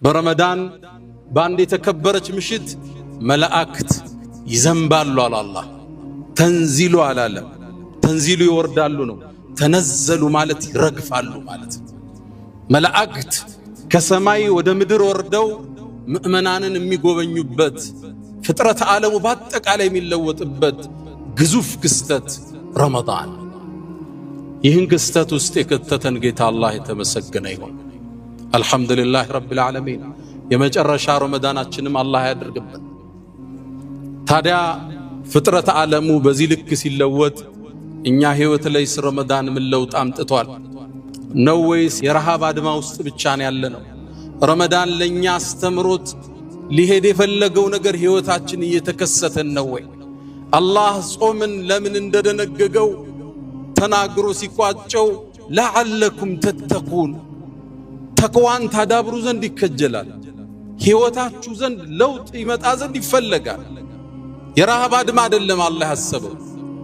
برمضان باندي تكبرت مشت ملائكت يزنبالو على الله تنزيلو على الله تنزيلو يوردالو نو تنزلوا مالت يرقفالو مالت ملائكت كسماي ወደ ምድር ወርደው ምእመናንን የሚጎበኙበት ፍጥረት ዓለሙ በአጠቃላይ የሚለወጥበት ግዙፍ ክስተት ረመዳን ይህን ክስተት ውስጥ የከተተን ጌታ አላህ የተመሰገነ ይሁን አልহামዱሊላህ ረቢል ዓለሚን የመጨረሻ ረመዳናችንም አላህ ያድርግልን ታዲያ ፍጥረት ዓለሙ በዚህ ልክ ሲለወጥ እኛ ህይወት ላይ ረመዳን ምን ለውጥ አምጥቷል ነው ወይስ የረሃብ አድማ ውስጥ ብቻ ነው ያለነው ረመዳን ለኛ አስተምሮት ሊሄድ የፈለገው ነገር ህይወታችን እየተከሰተን ነው ወይ አላህ ጾምን ለምን እንደደነገገው ተናግሮ ሲቋጨው ለዓለኩም ተተቁን ተቅዋን ታዳብሩ ዘንድ ይከጀላል ህይወታችሁ ዘንድ ለውጥ ይመጣ ዘንድ ይፈልጋል የረሃብ አድማ አይደለም አላህ ያሰበው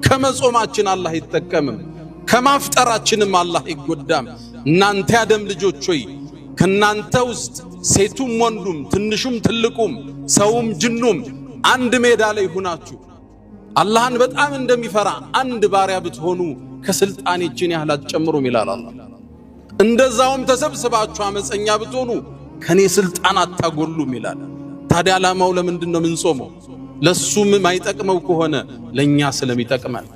ከመጾማችን አላህ ይተቀምም ከማፍጠራችንም አላህ ይጎዳም እናንተ ያደም ልጆች ሆይ ከናንተ ውስጥ ሴቱም ወንዱም ትንሹም ትልቁም ሰውም ጅኑም አንድ ሜዳ ላይ ሆናችሁ አላህን በጣም እንደሚፈራ አንድ ባሪያ ብትሆኑ ከስልጣኔችን ያህል አትጨምሩም ይላል አላህ እንደዛውም ተሰብስባችሁ አመፀኛ ብትሆኑ ከኔ ስልጣን አታጎሉም ይላል ታዲያ ዓላማው ለምንድነው ምን ጾመው ለሱም ማይጠቅመው ከሆነ ለኛ ስለሚጠቅመን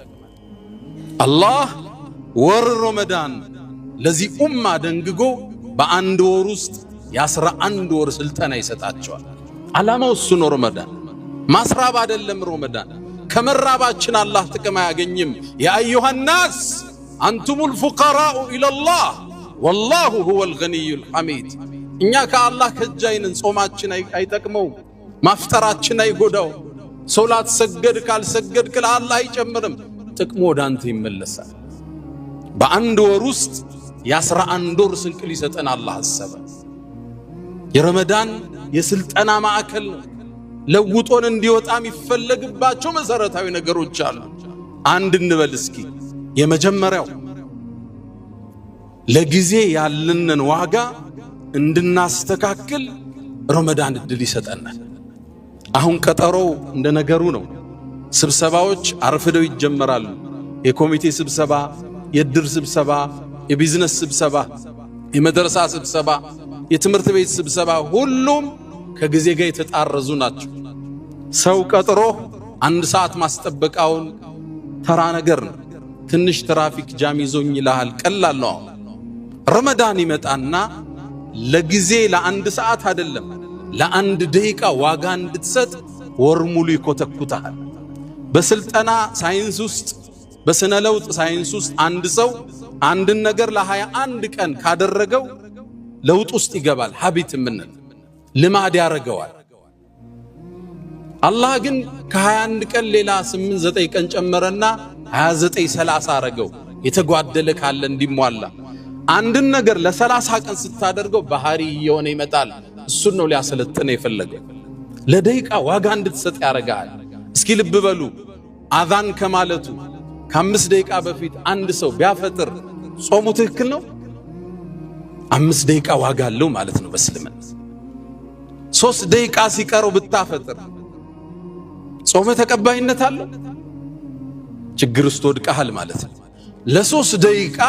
አላህ ወር ረመዳን ለዚህ ኡማ ደንግጎ በአንድ ወር ውስጥ የ11 ወር ስልጣን ይሰጣቸዋል ዓላማው እሱ ነው ረመዳን ማስራብ አይደለም ረመዳን ከመራባችን አላህ ጥቅም አያገኝም ያ አዩሃ الناس አንቱም الفقراء الى الله والله هو الغني الحميد እኛ ከአላህ ከጃይነን ጾማችን አይጠቅመው ማፍጠራችን አይጎዳው ሶላት ሰገድ ካልሰገድክ ለአላህ አይጨምርም ጥቅሙ ወዳንተ ይመለሳል በአንድ ወር ውስጥ የ11 ወር ስንቅል ይሰጠን አላህ አሰበ የረመዳን የስልጣና ማዕከል ለውጦን እንዲወጣም ይፈልግባቸው መሰረታዊ ነገሮች አሉ አንድ እንበል እስኪ የመጀመሪያው ለጊዜ ያለንን ዋጋ እንድናስተካክል ረመዳን እድል ይሰጠናል አሁን ቀጠሮው እንደነገሩ ነው ስብሰባዎች አርፍደው ይጀመራሉ የኮሚቴ ስብሰባ የድር ስብሰባ የቢዝነስ ስብሰባ የመድረሳ ስብሰባ የትምህርት ቤት ስብሰባ ሁሉም ከጊዜ ጋር የተጣረዙ ናቸው ሰው ቀጥሮ አንድ ሰዓት ማስጠበቃውን ተራ ነገር ነው ትንሽ ትራፊክ ጃም ይዞኝ ይላል ቀላል ነው ረመዳን ይመጣና ለጊዜ ለአንድ ሰዓት አይደለም ለአንድ ደቂቃ ዋጋ እንድትሰጥ ወር ሙሉ ይኮተኩታል በስልጣና ሳይንስ ውስጥ በስነ ለውጥ ሳይንስ ውስጥ አንድ ሰው አንድ ነገር ለ21 ቀን ካደረገው ለውጥ ውስጥ ይገባል ሀቢት ምን ልማድ ያረጋዋል አላህ ግን ከ21 ቀን ሌላ 8-9 ቀን ጨመረና 29-30 አረገው የተጓደለ ካለ እንዲሟላ አንድ ነገር ለ30 ቀን ስታደርገው ባህሪ የሆነ ይመጣል እሱ ነው ሊያሰለጥነ የፈለገው ለደቂቃ ዋጋ እንድትሰጥ ያረጋል እስኪ ልብ በሉ አዛን ከማለቱ ከ5 ደቂቃ በፊት አንድ ሰው ቢያፈጥር ጾሙ ትክክል ነው 5 ደቂቃ ዋጋ አለው ማለት ነው በእስልምና 3 ደቂቃ ሲቀረው ብታፈጥር ጾሙ ተቀባይነት አለው ችግር ውስጥ ወድቀሃል ማለት ነው ለ3 ደቂቃ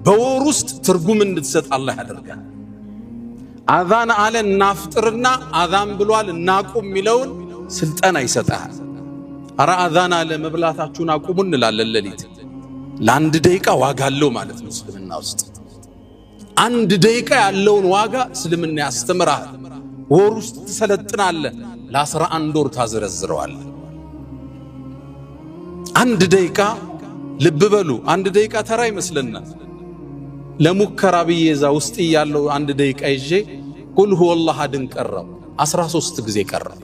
በወር ውስጥ ትርጉም እንድትሰጥ አላህ ያደርጋል አዛን አለ እናፍጥርና አዛን ብሏል እናቁም ሚለውን ስልጣን ይሰጣል አራ አዛን አለ መብላታችሁን አቁሙ እንላለን ለሊት ለአንድ ደቂቃ ዋጋ አለው ማለት ነው እስልምና ውስጥ አንድ ደቂቃ ያለውን ዋጋ እስልምና ያስተምራል ወር ውስጥ ተሰለጥናለህ ለ11 ወር ታዘረዝረዋል አንድ ደቂቃ ልብ በሉ አንድ ደቂቃ ተራ ይመስለናል ለሙከራ በየዛ ውስጥ ያለው አንድ ደቂቃ ይዤ ቁል ሁወ አላህ አድን ቀረው 13 ጊዜ ቀረው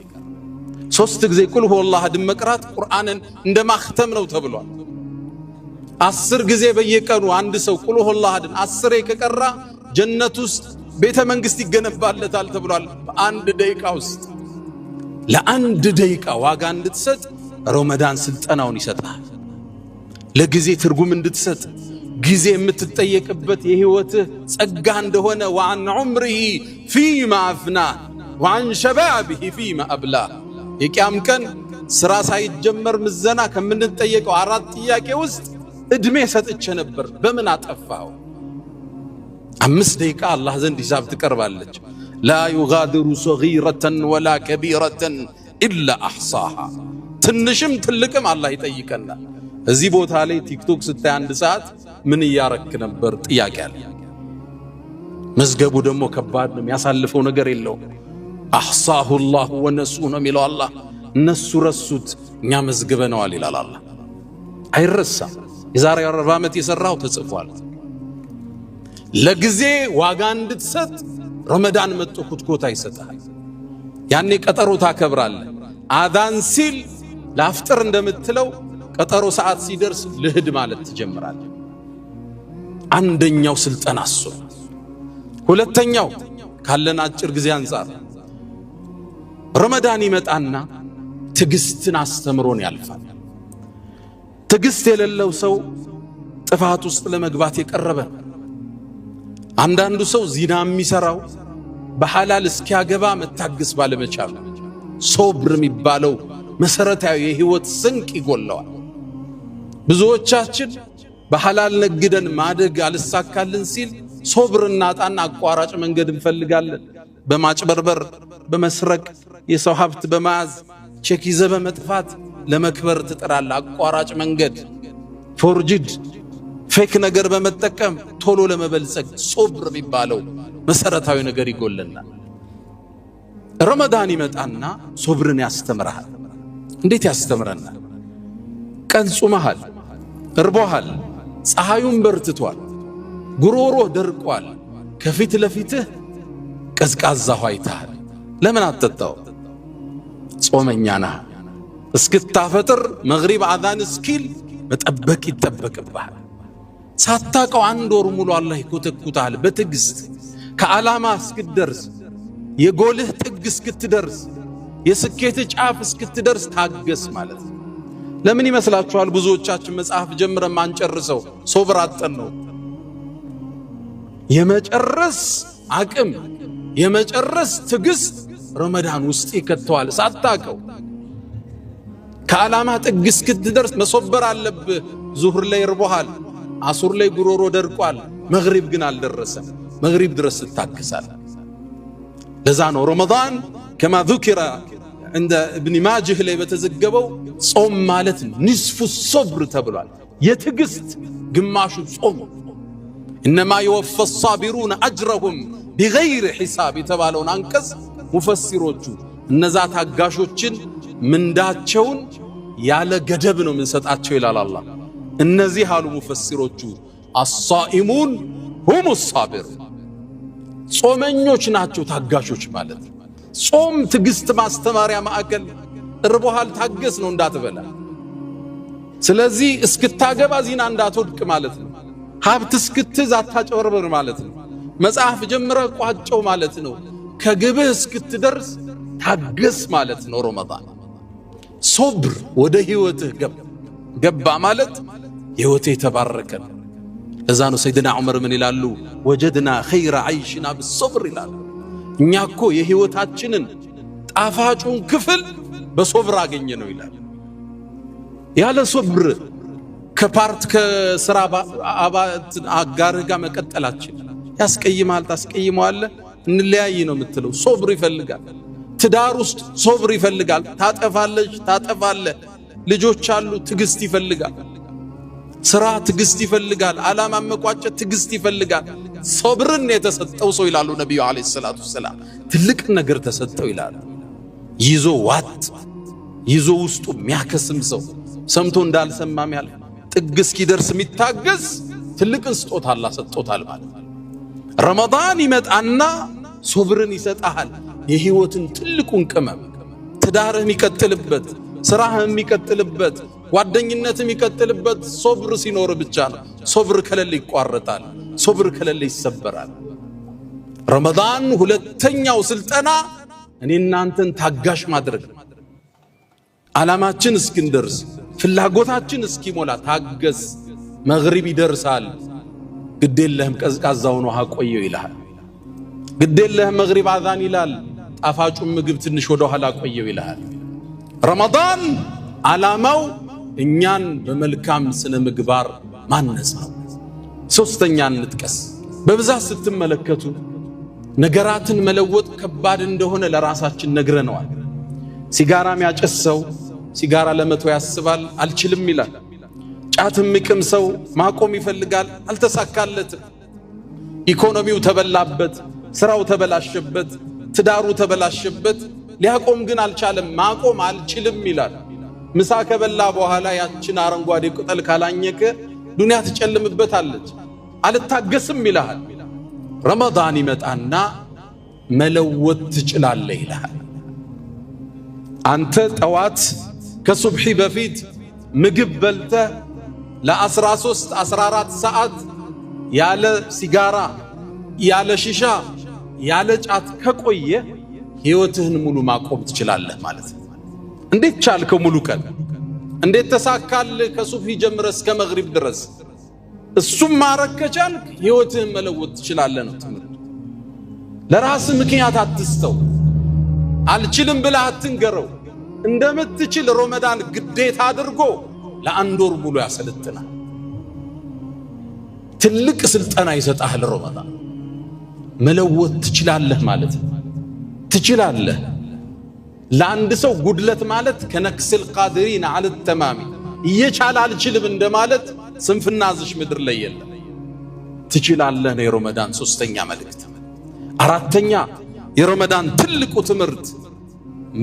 3 ጊዜ ቁል ሁወ አላህ አድን መቅራት ቁርአንን እንደማختም ነው ተብሏል 10 ጊዜ በየቀኑ አንድ ሰው ቁል ሁወ አላህ አድን 10 ከቀራ ጀነት ውስጥ ቤተ መንግስት ይገነባለታል ተብሏል በአንድ ደቂቃ ውስጥ ለአንድ ደቂቃ ዋጋ እንድትሰጥ ረመዳን ስልጣናውን ይሰጣል ለጊዜ ትርጉም እንድትሰጥ ጊዜ የምትጠየቅበት የህይወትህ ጸጋ እንደሆነ وعن عمره فيما أفناه وعن شبابه فيما أبلاه የቂያም ቀን ስራ ሳይጀመር ምዘና ከምንጠየቀው አራት ጥያቄ ውስጥ እድሜ ሰጥቼ ነበር በምን አጠፋው 5 ደቂቃ አላህ ዘንድ ሂሳብ ትቀርባለች لا يغادر صغيرة ولا كبيرة إلا أحصاها ትንሽም ትልቅም አላህ ይጠይቀናል እዚህ ቦታ ላይ ቲክቶክ ስታይ አንድ ሰዓት ምን ያረክ ነበር ጥያቄ አለ መዝገቡ ደግሞ ከባድ ነው ያሳልፈው ነገር የለው أحصاه الله ونسوه ሚለው አላህ እነሱ ረሱት እኛ መዝግበነዋል ይላል አላህ አይረሳም የዛሬ 40 ዓመት የሰራው ተጽፏል ለጊዜ ዋጋ እንድትሰጥ ረመዳን መጥቶ ኩትኮታ ይሰጣል ያኔ ቀጠሮ ታከብራለህ አዛን ሲል ላፍጥር እንደምትለው ቀጠሮ ሰዓት ሲደርስ ልህድ ማለት ትጀምራለህ አንደኛው ስልጠና እሱ ሁለተኛው ካለን አጭር ጊዜ አንፃር ረመዳን ይመጣና ትግስትን አስተምሮን ያልፋል ትግስት የሌለው ሰው ጥፋት ውስጥ ለመግባት የቀረበ አንዳንዱ ሰው ዚና የሚሰራው በሐላል እስኪያገባ መታገስ ባለመቻል ሶብር የሚባለው መሰረታዊ የህይወት ስንቅ ይጎለዋል ብዙዎቻችን በሐላል ነግደን ማደግ አልሳካልን ሲል ሶብርና ጣና አቋራጭ መንገድ እንፈልጋለን በማጭበርበር በመስረቅ የሰው ሀብት በመያዝ ቼክ ይዘህ በመጥፋት ለመክበር ትጥራለህ አቋራጭ መንገድ ፎርጅድ ፌክ ነገር በመጠቀም ቶሎ ለመበልጸግ ሶብር የሚባለው መሰረታዊ ነገር ይጎለናል ረመዳን ይመጣና ሶብርን ያስተምራል እንዴት ያስተምረናል ቀን ጾመሃል እርቦሃል ፀሐዩን በርትቷል ጉሮሮ ደርቋል ከፊት ለፊትህ ቀዝቃዛ ሆይታል ለምን አትጠጣው ጾመኛ ነህ እስክታፈጥር መግሪብ አዛን እስኪል መጠበቅ ይጠበቅብሃል ሳታቀው አንድ ወር ሙሉ አላህ ይኮተኩታል በትግስት ከዓላማ እስክትደርስ የጎልህ ጥግ እስክትደርስ የስኬት ጫፍ እስክትደርስ ታገስ ማለት ለምን ይመስላችኋል ብዙዎቻችን መጽሐፍ ጀምረን ማንጨርሰው ሶብር አጥተን ነው የመጨረስ አቅም የመጨረስ ትግስት ረመዳን ውስጥ ይከተዋል ሳታቀው ከዓላማ ጥግ እስክትደርስ መሶበር አለብህ ዙህር ላይ ርቦሃል አሱር ላይ ጉሮሮ ደርቋል መግሪብ ግን አልደረሰም መግሪብ ድረስ ትታገሳል ለዛ ነው ረመዳን كما ذكر عند ابن ماجه ላይ በተዘገበው ጾም ማለት ንስፉ ሶብር ተብሏል የትግስት ግማሹ ጾም انما يوفى الصابرون اجرهم بغير حساب የተባለውን አንቀጽ ሙፈሲሮቹ እነዛ ታጋሾችን ምንዳቸውን ያለ ገደብ ነው የምንሰጣቸው ይላል አላህ እነዚህ አሉ ሙፈሲሮቹ الصائمون هم الصابرون ጾመኞች ናቸው ታጋሾች ማለት ጾም ትግስት ማስተማሪያ ማዕከል እርቦሃል ታገስ ነው እንዳትበላ ስለዚህ እስክታገባ ዚና እንዳትወድቅ ማለት ነው ሀብት እስክትይዝ አታጭበርበር ማለት ነው መጽሐፍ ጀምረህ ቋጨው ማለት ነው ከግብህ እስክትደርስ ታገስ ማለት ነው ረመዳን ሶብር ወደ ህይወትህ ገባ ማለት ህይወትህ ተባረከ እዛ ነው ሰይድና ዑመር ምን ይላሉ ወጀድና ኸይረ አይሽና بالصبر ይላሉ እኛ እኮ የህይወታችንን ጣፋጩን ክፍል በሶብር አገኘ ነው ይላል ያለ ሶብር ከፓርት ከስራ አጋርህ ጋር መቀጠላችን ያስቀይማል ታስቀይመዋለህ እንለያይ ነው የምትለው ሶብር ይፈልጋል ትዳር ውስጥ ሶብር ይፈልጋል ታጠፋለች ታጠፋለህ ልጆች አሉ ትግስት ይፈልጋል ስራ ትግስት ይፈልጋል ዓላማ መቋጨት ትግስት ይፈልጋል ሶብርን የተሰጠው ሰው ይላሉ ነብዩ አለይሂ ሰላቱ ሰላም ትልቅ ነገር ተሰጠው ይላሉ ይዞ ዋት ይዞ ውስጡ የሚያከስም ሰው ሰምቶ እንዳልሰማም ያለ ጥግ እስኪደርስ የሚታገስ ትልቅ ስጦታ አላህ ሰጥቶታል ማለት ረመዳን ይመጣና ሶብርን ይሰጣል የህይወትን ትልቁን ቅመም ትዳርህ የሚቀጥልበት ስራህ የሚቀጥልበት ጓደኝነት የሚቀጥልበት ሶብር ሲኖር ብቻ ነው ሶብር ከሌለ ይቋረጣል ሶብር ከሌለ ይሰበራል ረመዳን ሁለተኛው ስልጠና እኔና አንተን ታጋሽ ማድረግ ዓላማችን እስክንደርስ ፍላጎታችን እስኪሞላ ታገስ መግሪብ ይደርሳል ግዴለህም ቀዝቃዛውን ውሃ ቆየው ይልሃል ግዴለህም መግሪብ አዛን ይላል ጣፋጩን ምግብ ትንሽ ወደ ኋላ ቆየው ይልሃል ረመዳን ዓላማው እኛን በመልካም ስነ ምግባር ማነጽ ነው ሶስተኛ እንጥቀስ በብዛት ስትመለከቱ ነገራትን መለወጥ ከባድ እንደሆነ ለራሳችን ነግረነዋል ሲጋራም ያጨሰው ሲጋራ ለመተው ያስባል አልችልም ይላል ጫትም ይቅም ሰው ማቆም ይፈልጋል አልተሳካለትም ኢኮኖሚው ተበላበት ስራው ተበላሸበት ትዳሩ ተበላሸበት ሊያቆም ግን አልቻለም ማቆም አልችልም ይላል ምሳ ከበላ በኋላ ያችን አረንጓዴ ቅጠል ካላኘከ ዱንያ ትጨልምበታለች አልታገስም ይላል ረመዳን ይመጣና መለወጥ ትችላለህ ይላል አንተ ጠዋት ከሱብሒ በፊት ምግብ በልተህ ለ13 14 ሰዓት ያለ ሲጋራ ያለ ሺሻ ያለ ጫት ከቆየ ህይወትህን ሙሉ ማቆም ትችላለህ ማለት ነው እንዴት ቻልከው ሙሉ ቀን እንዴት ተሳካልህ ከሱብሒ ጀምረህ እስከ መግሪብ ድረስ እሱም ማረግ ከቻልክ ህይወትህን መለወጥ ትችላለህ ነው ትምህርት ለራስህ ምክንያት አትስተው አልችልም ብለህ አትንገረው እንደምትችል ረመዳን ግዴታ አድርጎ ለአንድ ወር ሙሉ ያሰለጥናል ትልቅ ስልጠና ይሰጣል ረመዳን መለወጥ ትችላለህ ማለት ነው ትችላለህ ለአንድ ሰው ጉድለት ማለት ከነክስል ቃድሪን አለ ተማሚ እየቻለ አልችልም እንደማለት ስንፍናዝሽ ምድር ላይ የለም ትችላለህ ነው የረመዳን ሶስተኛ መልእክት አራተኛ የረመዳን ትልቁ ትምህርት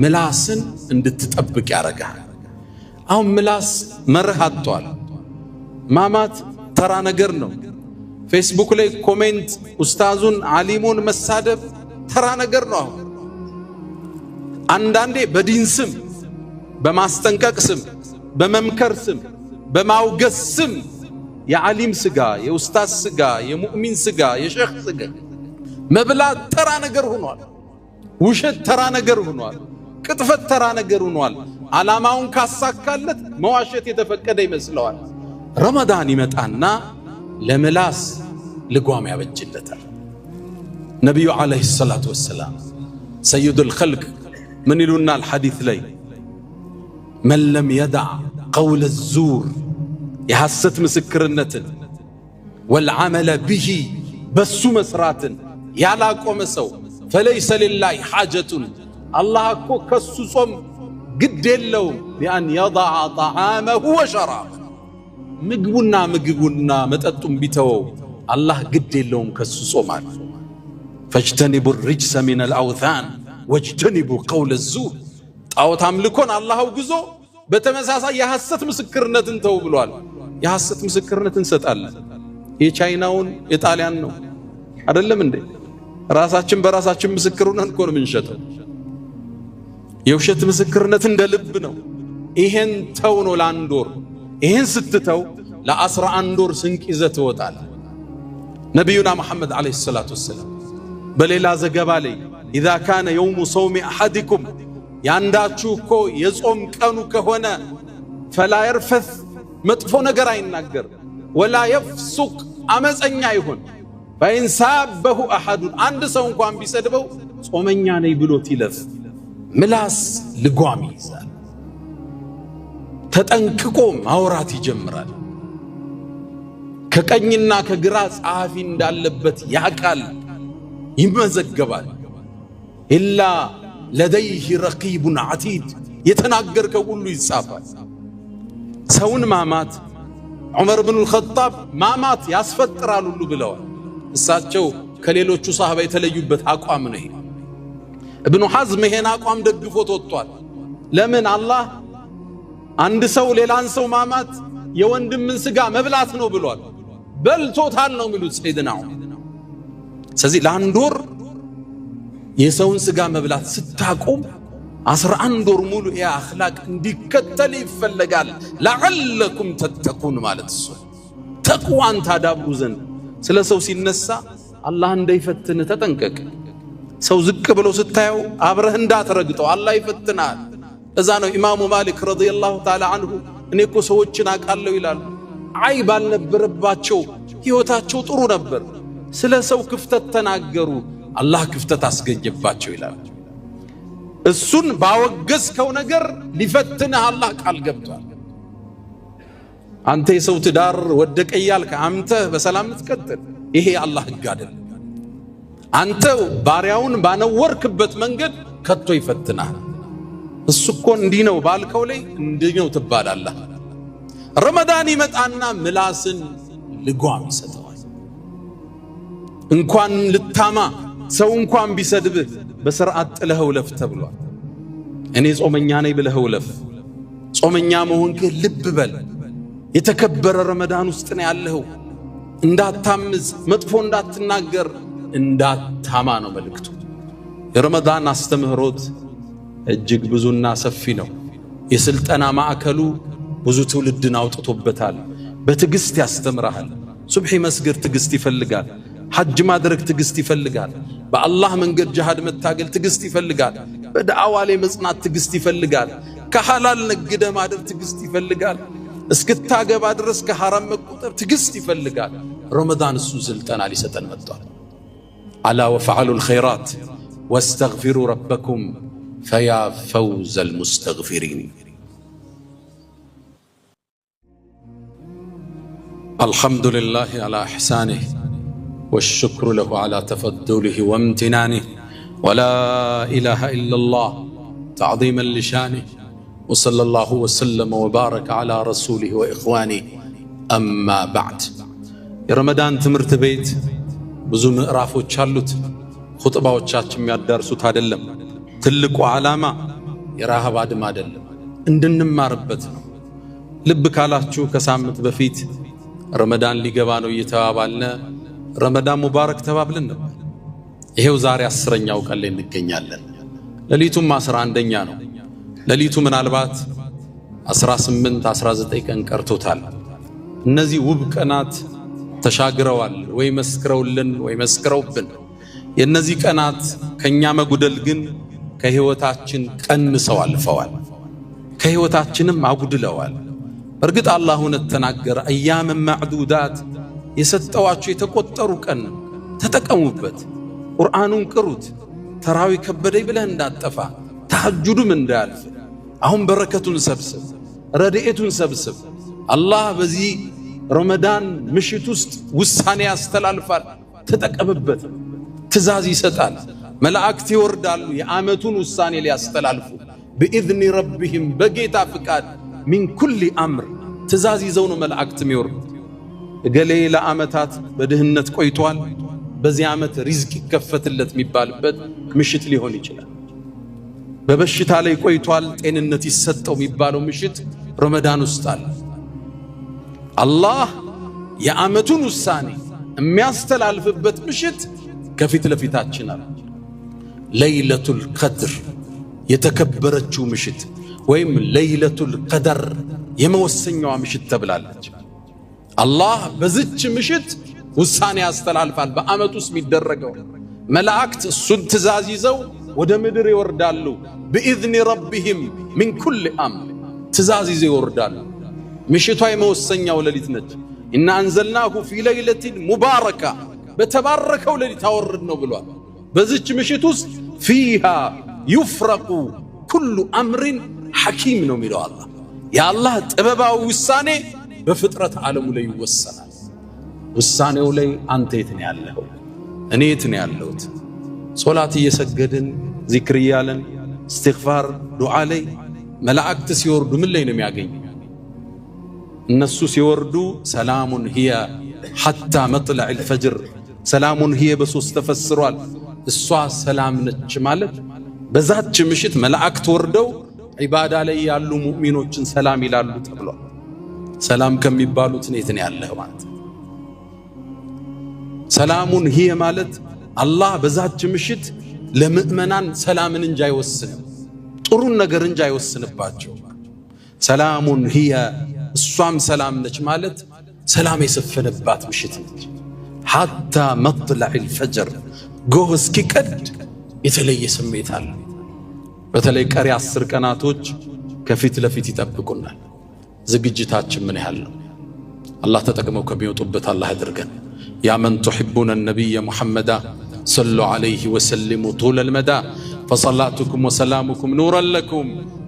ምላስን እንድትጠብቅ ያረጋል አሁን ምላስ መርህ አጥቷል ማማት ተራ ነገር ነው ፌስቡክ ላይ ኮሜንት ኡስታዙን ዓሊሙን መሳደብ ተራ ነገር ነው አንዳንዴ በዲን ስም በማስጠንቀቅ ስም በመምከር ስም በማውገዝ ስም የዓሊም ስጋ የኡስታዝ ስጋ የሙእሚን ስጋ የሼኽ ስጋ መብላት ተራ ነገር ሆኗል ውሸት ተራ ነገር ሆኗል ቅጥፈት ተራ ነገር ሆኗል ዓላማውን ካሳካለት መዋሸት የተፈቀደ ይመስለዋል ረመዳን ይመጣና ለምላስ ልጓም ያበጅለታል ነብዩ አለይሂ ሰላቱ ወሰላም ሰይዱል ኸልቅ ምን ይሉናል ሐዲስ ላይ መን ለም የደዕ ቀውለ ዙር የሐሰት ምስክርነትን ወልዓመለ ቢሂ በሱ መስራትን ያላቆመ ሰው ፈለይሰ ሊላሂ ሓጀቱን አላህ እኮ ከሱ ጾም ግድ የለውም ቢአን የضع طعامه وشرابه ምግቡና መጠጡን ቢተወው አላህ ግድ የለውም ከሱ ጾማል ፈጅተኒቡ الرجس من الأوثان واجتنبوا قول الزور ጣዖት አምልኮን አላህ አውግዞ በተመሳሳይ የሐሰት ምስክርነትን ተው ብሏል የሐሰት ምስክርነትን እንሰጣለን የቻይናውን የጣሊያን ነው አይደለም እንዴ ራሳችን በራሳችን ምስክሩነን እኮ ነው የምንሸጠው የውሸት ምስክርነት እንደ ልብ ነው ይሄን ተው ነው ለአንድ ወር ይሄን ስትተው ለ11 ወር ስንቅ ይዘህ ትወጣለህ ነብዩና መሐመድ አለይሂ ሰላቱ ወሰለም በሌላ ዘገባ ላይ اذا كان يوم صوم احدكم ያንዳችሁ እኮ የጾም ቀኑ ከሆነ فلا يرفث መጥፎ ነገር አይናገር ولا يفسق አመፀኛ ይሁን فإن سابه أحد አንድ ሰው እንኳን ቢሰድበው ጾመኛ ነኝ ብሎት ይለፍ ምላስ ልጓም ይዛል ተጠንቅቆ ማውራት ይጀምራል ከቀኝና ከግራ ጻፊ እንዳለበት ያቃል ይመዘገባል ኢላ ለديه رقيب عتيد የተናገርከው ሁሉ ይጻፋል ሰውን ማማት ዑመር ኢብኑ አልኸጣብ ማማት ያስፈጥራል ሁሉ ብለዋል እሳቸው ከሌሎቹ ሰሃባ የተለዩበት አቋም ነው ይሄ ኢብኑ ሐዝም ይሄን አቋም ደግፎት ወጥቷል ለምን አላህ አንድ ሰው ሌላን ሰው ማማት የወንድምን ስጋ መብላት ነው ብሏል በልቶታል ነው የሚሉት ሰይድና ስለዚህ ለአንድ ወር የሰውን ስጋ መብላት ስታቆም 11 ወር ሙሉ ያ አኽላቅ እንዲከተል ይፈልጋል ለዓለኩም ተተቁን ማለት ነው ተቅዋን ታዳብሩ ዘንድ ስለ ሰው ሲነሳ አላህ እንዳይፈትን ተጠንቀቅ ሰው ዝቅ ብሎ ስታየው አብረህ እንዳትረግጠው አላህ ይፈትናል እዛ ነው ኢማሙ ማሊክ ረዲየላሁ ተዓላ አንሁ እኔ እኮ ሰዎችን አቃለው ይላሉ አይብ አልነበረባቸው ህይወታቸው ጥሩ ነበር ስለ ሰው ክፍተት ተናገሩ አላህ ክፍተት አስገኘባቸው ይላል እሱን ባወገዝከው ነገር ሊፈትንህ አላህ ቃል ገብቷል አንተ የሰው ትዳር ወደቀ ይያልክ አንተ በሰላም ትቀጥል ይሄ አላህ ህግ አይደለም አንተ ባሪያውን ባነወርክበት መንገድ ከቶ ይፈትናል እሱ እኮ እንዲህ ነው ባልከው ላይ እንዲህ ነው ትባላለህ ረመዳን ይመጣና ምላስን ልጓም ይሰጠዋል እንኳን ልታማ ሰው እንኳን ቢሰድብህ በስርዓት ጥለኸው ለፍ ተብሏል እኔ ጾመኛ ነኝ ብለኸው ለፍ ጾመኛ መሆንክ ልብ በል የተከበረ ረመዳን ውስጥ ነው ያለኸው እንዳታምዝ መጥፎ እንዳትናገር እንዳታማ ነው መልእክቱ የረመዳን አስተምህሮት እጅግ ብዙና ሰፊ ነው የስልጠና ማዕከሉ ብዙ ትውልድን አውጥቶበታል በትግስት ያስተምራል ሱብሂ መስገድ ትግስት ይፈልጋል ሐጅ ማድረግ ትግስት ይፈልጋል በአላህ መንገድ ጂሃድ መታገል ትግስት ይፈልጋል በዳዕዋ ላይ መጽናት ትግስት ይፈልጋል ከሐላል ነግደ ማደር ትግስት ይፈልጋል እስክታገባ ድረስ ከሐራም መቆጠብ ትግስት ይፈልጋል ረመዳን እሱ ስልጠና ሊሰጠን መጥቷል አላ ወፈዓሉል ኸይራት ወስተግፊሩ ረበኩም ፈያ ፈውዘል ሙስተግፊሪን አልሐምዱሊላህ አላ ኢሕሳኒህ والشكر له على تفضله وامتنانه ولا إله إلا الله تعظيما لشانه وصلى الله وسلم وبارك على رسوله وإخوانه أما بعد رمضان تمرت بيت بزو مقرافو تشالوت خطبة وتشاتش ميادرسوت هادلم تلقوا علامة يراها بعد ما دلم اندن ماربتنا لبك على تشو كسامت بفيت رمضان اللي قبانو يتوابالنا ረመዳን ሙባረክ ተባብለን ነበር ይሄው ዛሬ 10ኛው ቀን ላይ እንገኛለን ለሊቱም 11ኛ ነው ለሊቱ ምናልባት 18 19 ቀን ቀርቶታል እነዚህ ውብ ቀናት ተሻግረዋል ወይ መስክረውልን ወይ መስክረውብን የነዚህ ቀናት ከኛ መጉደል ግን ከህይወታችን ቀንሰው አልፈዋል ከህይወታችንም አጉድለዋል እርግጥ አላህ ተናገረ አያም ማዕዱዳት የሰጠዋችሁ የተቆጠሩ ቀን ተጠቀሙበት ቁርአኑን ቅሩት ተራዊ ከበደይ ብለህ እንዳጠፋ ተሐጁዱም እንዳልፍ አሁን በረከቱን ሰብስብ ረድኤቱን ሰብስብ አላህ በዚህ ረመዳን ምሽት ውስጥ ውሳኔ ያስተላልፋል ተጠቀምበት ትእዛዝ ይሰጣል መላእክት ይወርዳሉ የዓመቱን ውሳኔ ሊያስተላልፉ بإذن ربهم በጌታ ፍቃድ من كل أمر ትእዛዝ ይዘው ነው መላእክት የሚወርዱ ገሌ ለዓመታት በድህነት ቆይቷል በዚህ ዓመት ሪዝቅ ይከፈትለት የሚባልበት ምሽት ሊሆን ይችላል በበሽታ ላይ ቆይቷል ጤንነት ይሰጠው የሚባለው ምሽት ረመዳን ውስጥ አለ አላህ የዓመቱን ውሳኔ የሚያስተላልፍበት ምሽት ከፊት ለፊታችን አለ ለይለቱል ቀድር የተከበረችው ምሽት ወይም ለይለቱል ቀደር የመወሰኛዋ ምሽት ተብላለች አላህ በዚች ምሽት ውሳኔ ያስተላልፋል በአመት ውስጥ የሚደረገው መላእክት እሱን ትእዛዝ ይዘው ወደ ምድር ይወርዳሉ بإذن ربهم من كل أمر ትእዛዝ ይዘው ይወርዳሉ ምሽቷ የመወሰኛው ሌሊት ነች إن أنزلناه في ليلة مباركة በተባረከው ሌሊት አወርድ ነው ብሏል በዚች ምሽት ውስጥ فيها يفرق كل أمر حكيم ነው የሚለው አላህ የአላህ ጥበባዊ ውሳኔ በፍጥረት ዓለሙ ላይ ይወሰናል ውሳኔው ላይ አንተ የት ነው ያለው እኔ የት ነው ያለሁት ሶላት እየሰገድን ዚክር እያለን استغفار ዱዓ ላይ መላእክት ሲወርዱ ምን ላይ ነው የሚያገኙ እነሱ ሲወርዱ ሰላሙን هي حتى مطلع الفجر ሰላሙን هي በሶስት ተፈስሯል እሷ ሰላም ነች ማለት በዛች ምሽት መላእክት ወርደው ዒባዳ ላይ ያሉ ሙእሚኖችን ሰላም ይላሉ ተብሏል ሰላም ከሚባሉት የት ነው ያለው ማለት ሰላሙን هي ማለት አላህ በዛች ምሽት ለምእመናን ሰላምን እንጂ አይወስንም ጥሩን ነገር እንጂ አይወስንባቸው ሰላሙን هي እሷም ሰላም ነች ማለት ሰላም የሰፈነባት ምሽት ነች حتى مطلع الفجر ጎህ እስኪቀድ የተለየ ስሜት አለ በተለይ ቀሪ 10 ቀናቶች ከፊት ለፊት ይጠብቁናል ዝግጅታችን ምን ያህል ነው الله تتقموا كميوتوبة الله يدرقن. يا من تحبون النبي محمدا صلوا عليه وسلموا طول المدى، فصلاتكم وسلامكم نورا لكم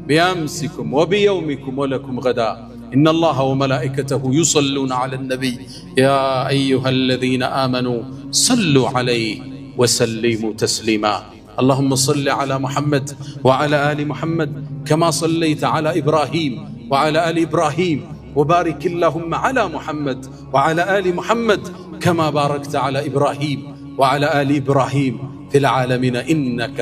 بأمسكم وبيومكم ولكم غدا. إن الله وملائكته يصلون على النبي يا أيها الذين آمنوا صلوا عليه وسلموا تسليما. اللهم صل على محمد وعلى آل محمد كما صليت على إبراهيم وعلى آل إبراهيم، وبارك اللهم على محمد وعلى آل محمد كما باركت على إبراهيم وعلى آل إبراهيم في العالمين إنك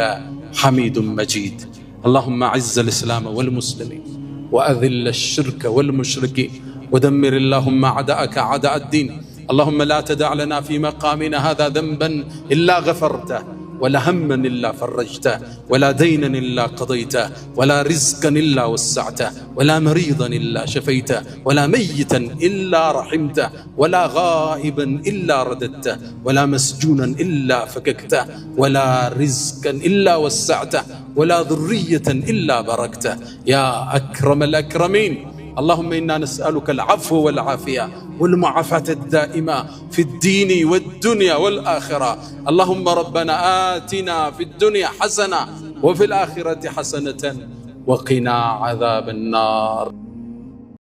حميد مجيد. اللهم أعز الإسلام والمسلمين وأذل الشرك والمشركين ودمر اللهم أعداءك أعداء الدين. اللهم لا تدع لنا في مقامنا هذا ذنبا إلا غفرته، ولا هما إلا فرجته، ولا دينا إلا قضيته، ولا رزقا إلا وسعته، ولا مريضا إلا شفيته، ولا ميتا إلا رحمته، ولا غائبا إلا رددته، ولا مسجونا إلا فككته، ولا رزقا إلا وسعته، ولا ذرية إلا باركته يا أكرم الأكرمين. اللهم إنا نسألك العفو والعافية والمعافاة الدائمة في الدين والدنيا والآخرة. اللهم ربنا آتنا في الدنيا حسنة وفي الآخرة حسنة وقنا عذاب النار.